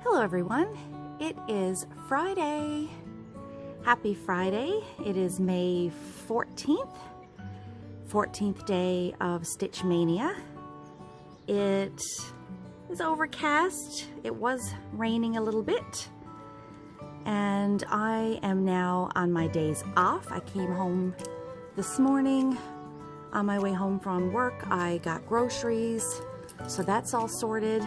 Hello everyone, it is Friday. Happy Friday. It is May 14th day of Stitchmaynia. It is overcast. It was raining a little bit. And I am now on my days off. I came home this morning. On my way home from work, I got groceries, so that's all sorted.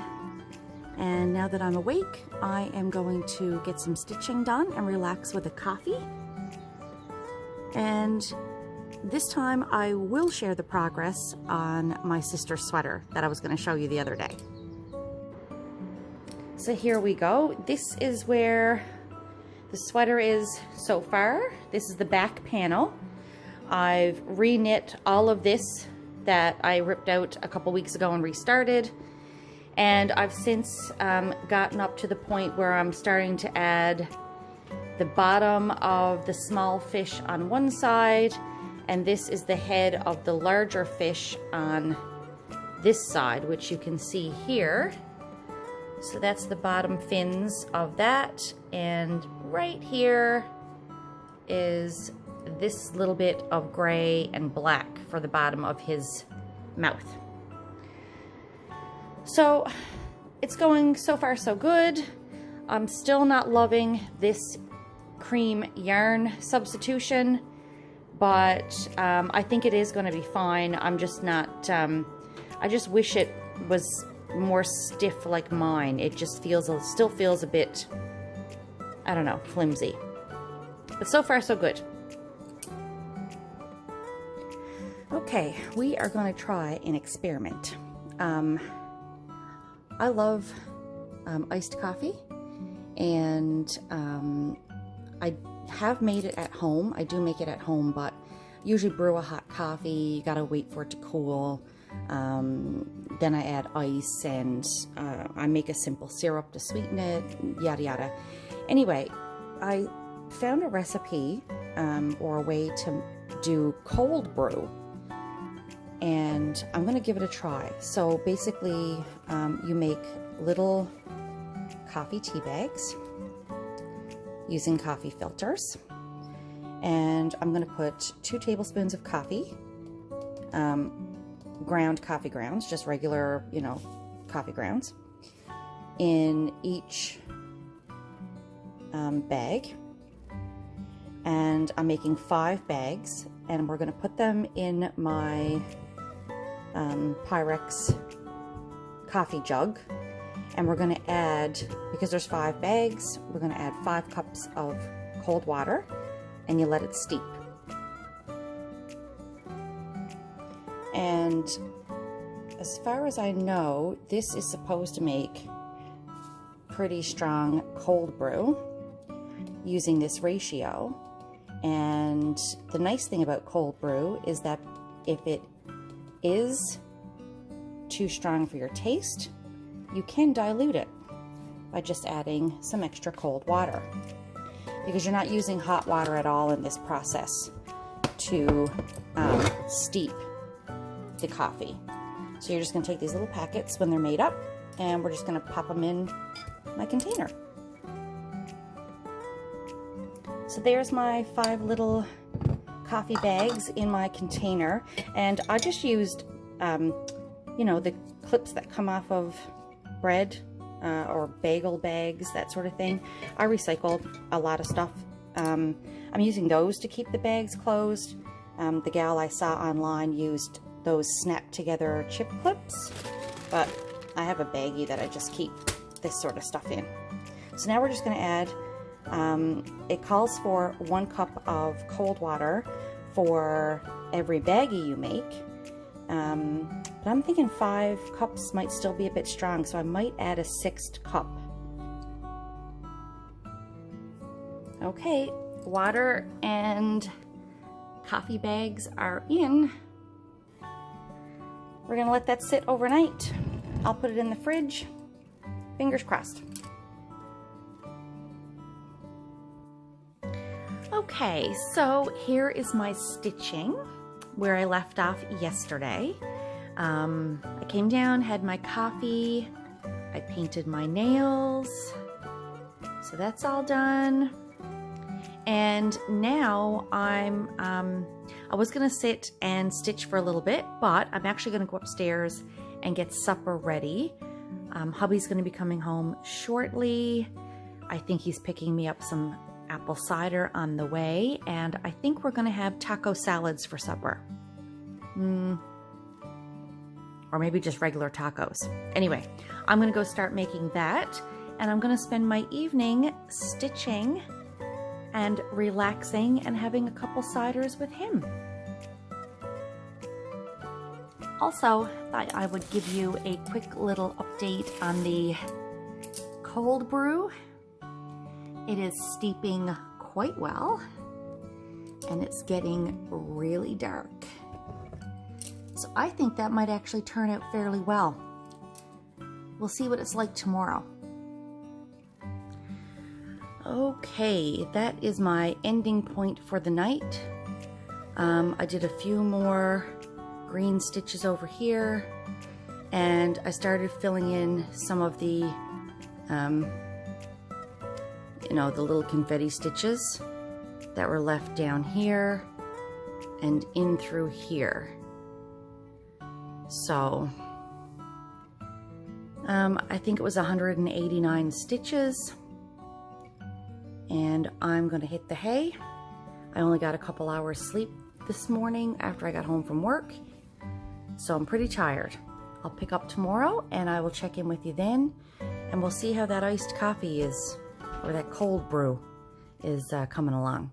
And now that I'm awake, I am going to get some stitching done and relax with a coffee. And this time I will share the progress on my sister's sweater that I was going to show you the other day. So here we go. This is where the sweater is so far. This is the back panel. I've re-knit all of this that I ripped out a couple weeks ago and restarted. And I've since gotten up to the point where I'm starting to add the bottom of the small fish on one side, and this is the head of the larger fish on this side, which you can see here. So that's the bottom fins of that, and right here is this little bit of gray and black for the bottom of his mouth. So it's going so far so good. I'm still not loving this cream yarn substitution, but I think it is going to be fine. I'm just not, I just wish it was more stiff like mine. It just feels, still feels a bit, I don't know, flimsy. But so far so good. Okay, we are going to try an experiment. I love iced coffee, and I have made it at home. I do make it at home, but usually brew a hot coffee. You gotta wait for it to cool. Then I add ice, and I make a simple syrup to sweeten it, yada yada. Anyway, I found a recipe or a way to do cold brew, and I'm gonna give it a try. So basically, you make little coffee tea bags using coffee filters, and I'm gonna put 2 tablespoons of coffee, ground coffee grounds, just regular, you know, coffee grounds, in each bag. And I'm making 5 bags, and we're gonna put them in my Pyrex coffee jug, and we're going to add, because there's 5 bags, we're going to add 5 cups of cold water, and you let it steep. And as far as I know, this is supposed to make pretty strong cold brew using this ratio. And the nice thing about cold brew is that if it is too strong for your taste, you can dilute it by just adding some extra cold water, because you're not using hot water at all in this process to steep the coffee. So you're just going to take these little packets when they're made up, and we're just going to pop them in my container. So there's my 5 little coffee bags in my container, and I just used you know, the clips that come off of bread or bagel bags, that sort of thing. I recycled a lot of stuff. I'm using those to keep the bags closed. The gal I saw online used those snap together chip clips, but I have a baggie that I just keep this sort of stuff in. So now we're just going to add, it calls for 1 cup of cold water for every baggie you make. But I'm thinking 5 cups might still be a bit strong, so I might add a 6th cup. Okay, water and coffee bags are in. We're gonna let that sit overnight. I'll put it in the fridge. Fingers crossed. Okay, so here is my stitching where I left off yesterday. I came down, had my coffee, I painted my nails, So that's all done. And now I was gonna sit and stitch for a little bit, but I'm actually gonna go upstairs and get supper ready. Hubby's gonna be coming home shortly. I think he's picking me up some apple cider on the way, and I think we're gonna have taco salads for supper. Or maybe just regular tacos. Anyway, I'm gonna go start making that, and I'm gonna spend my evening stitching and relaxing and having a couple ciders with him. Also, thought I would give you a quick little update on the cold brew. It is steeping quite well, and it's getting really dark. So I think that might actually turn out fairly well. We'll see what it's like tomorrow. Okay, that is my ending point for the night. I did a few more green stitches over here, and I started filling in some of the, you know, the little confetti stitches that were left down here and in through here. So, I think it was 189 stitches. And I'm gonna hit the hay. I only got a couple hours sleep this morning after I got home from work, so I'm pretty tired. I'll pick up tomorrow and I will check in with you then, and we'll see how that iced coffee is, or that cold brew is coming along.